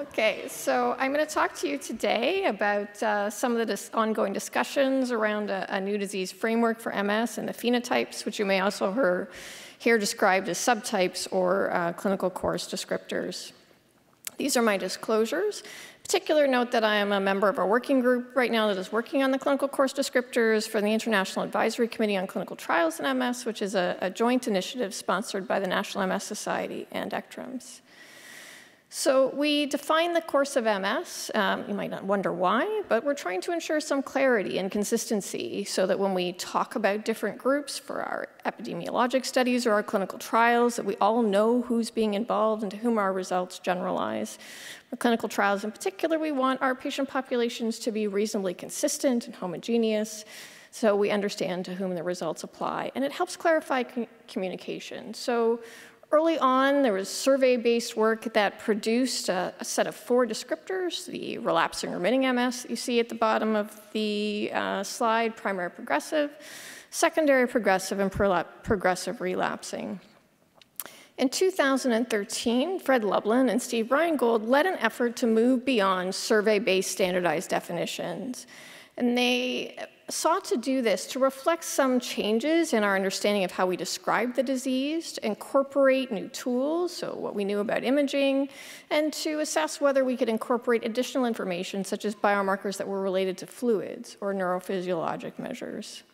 Okay, so I'm going to talk to you today about some of the ongoing discussions around a new disease framework for MS and the phenotypes, which you may also hear described as subtypes or clinical course descriptors. These are my disclosures. Particular note that I am a member of a working group right now that is working on the clinical course descriptors for the International Advisory Committee on Clinical Trials in MS, which is a joint initiative sponsored by the National MS Society and ECTRIMS. So we define the course of MS. You might not wonder why, but we're trying to ensure some clarity and consistency so that when we talk about different groups for our epidemiologic studies or our clinical trials, that we all know who's being involved and to whom our results generalize. For clinical trials in particular, we want our patient populations to be reasonably consistent and homogeneous, so we understand to whom the results apply. And it helps clarify communication. So early on, there was survey-based work that produced a set of 4 descriptors, the relapsing remitting MS that you see at the bottom of the slide, primary progressive, secondary progressive, and progressive relapsing. In 2013, Fred Lublin and Steve Reingold led an effort to move beyond survey-based standardized definitions. And they sought to do this to reflect some changes in our understanding of how we describe the disease, to incorporate new tools, so what we knew about imaging, and to assess whether we could incorporate additional information such as biomarkers that were related to fluids or neurophysiologic measures.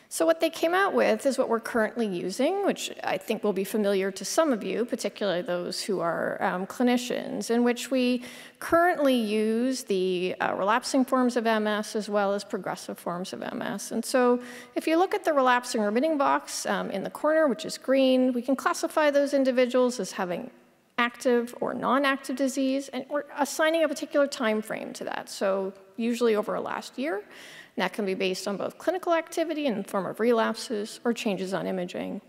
So what they came out with is what we're currently using, which I think will be familiar to some of you, particularly those who are clinicians, in which we currently use the relapsing forms of MS as well as progressive forms of MS. And so if you look at the relapsing remitting box in the corner, which is green, we can classify those individuals as having active or non-active disease, and we're assigning a particular time frame to that, so usually over a last year. And that can be based on both clinical activity in the form of relapses or changes on imaging.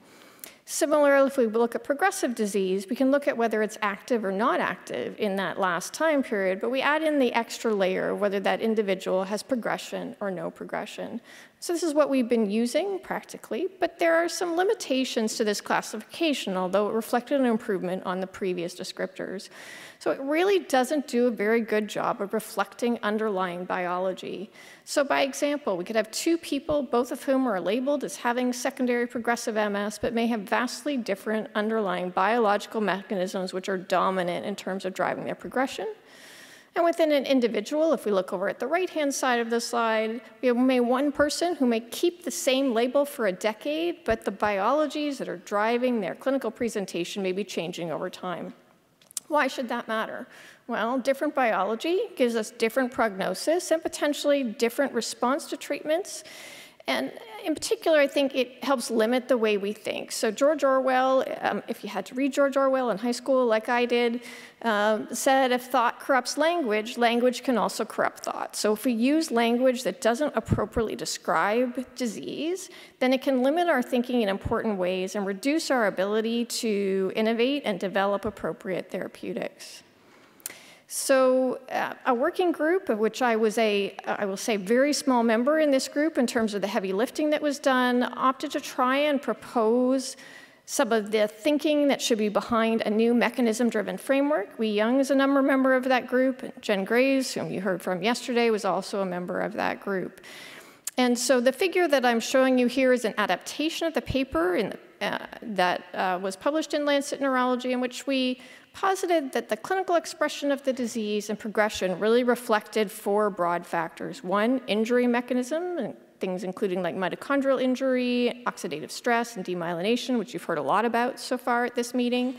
Similarly, if we look at progressive disease, we can look at whether it's active or not active in that last time period, but we add in the extra layer of whether that individual has progression or no progression. So this is what we've been using practically, but there are some limitations to this classification, although it reflected an improvement on the previous descriptors. So it really doesn't do a very good job of reflecting underlying biology. So by example, we could have 2 people, both of whom are labeled as having secondary progressive MS, but may have vastly different underlying biological mechanisms which are dominant in terms of driving their progression. And within an individual, if we look over at the right-hand side of the slide, we have one person who may keep the same label for a decade, but the biologies that are driving their clinical presentation may be changing over time. Why should that matter? Well, different biology gives us different prognosis and potentially different response to treatments. And in particular, I think it helps limit the way we think. So George Orwell, if you had to read George Orwell in high school like I did, said if thought corrupts language, language can also corrupt thought. So if we use language that doesn't appropriately describe disease, then it can limit our thinking in important ways and reduce our ability to innovate and develop appropriate therapeutics. So a working group, of which I was I will say, very small member in this group in terms of the heavy lifting that was done, opted to try and propose some of the thinking that should be behind a new mechanism-driven framework. Wee Young is a member of that group. And Jen Graves, whom you heard from yesterday, was also a member of that group. And so the figure that I'm showing you here is an adaptation of the paper that was published in Lancet Neurology, in which we posited that the clinical expression of the disease and progression really reflected 4 broad factors. 1, injury mechanism, and things including like mitochondrial injury, oxidative stress, and demyelination, which you've heard a lot about so far at this meeting.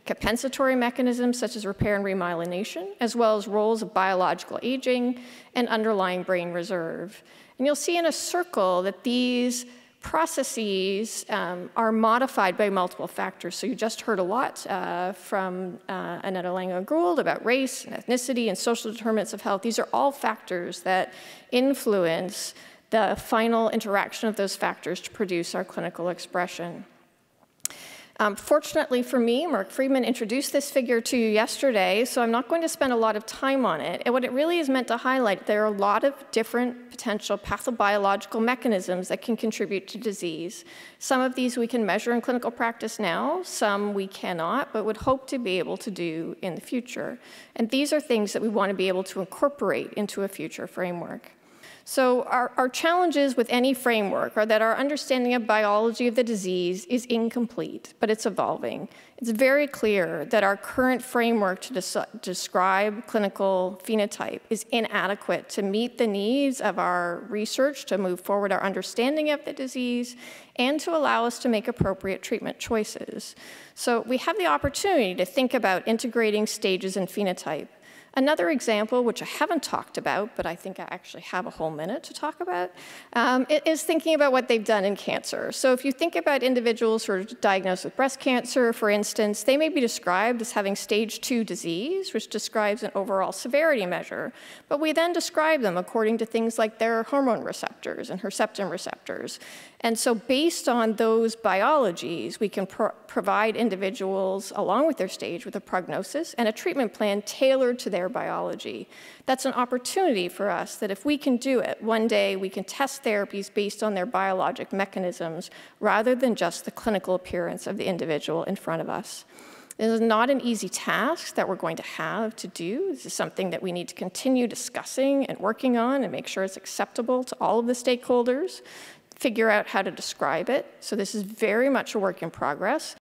Compensatory mechanisms such as repair and remyelination, as well as roles of biological aging and underlying brain reserve. And you'll see in a circle that these processes are modified by multiple factors. So you just heard a lot from Annette Olenga-Gould about race and ethnicity and social determinants of health. These are all factors that influence the final interaction of those factors to produce our clinical expression. Fortunately for me, Mark Friedman introduced this figure to you yesterday, so I'm not going to spend a lot of time on it. And what it really is meant to highlight, there are a lot of different potential pathobiological mechanisms that can contribute to disease. Some of these we can measure in clinical practice now, some we cannot, but would hope to be able to do in the future. And these are things that we want to be able to incorporate into a future framework. So our challenges with any framework are that our understanding of biology of the disease is incomplete, but it's evolving. It's very clear that our current framework to describe clinical phenotype is inadequate to meet the needs of our research, to move forward our understanding of the disease, and to allow us to make appropriate treatment choices. So we have the opportunity to think about integrating stages in phenotype. Another example, which I haven't talked about, but I think I actually have a whole minute to talk about, is thinking about what they've done in cancer. So if you think about individuals who are diagnosed with breast cancer, for instance, they may be described as having stage 2 disease, which describes an overall severity measure. But we then describe them according to things like their hormone receptors and Herceptin receptors. And so based on those biologies, we can provide individuals, along with their stage, with a prognosis and a treatment plan tailored to their biology. That's an opportunity for us that if we can do it, one day we can test therapies based on their biologic mechanisms rather than just the clinical appearance of the individual in front of us. This is not an easy task that we're going to have to do. This is something that we need to continue discussing and working on and make sure it's acceptable to all of the stakeholders, figure out how to describe it. So this is very much a work in progress.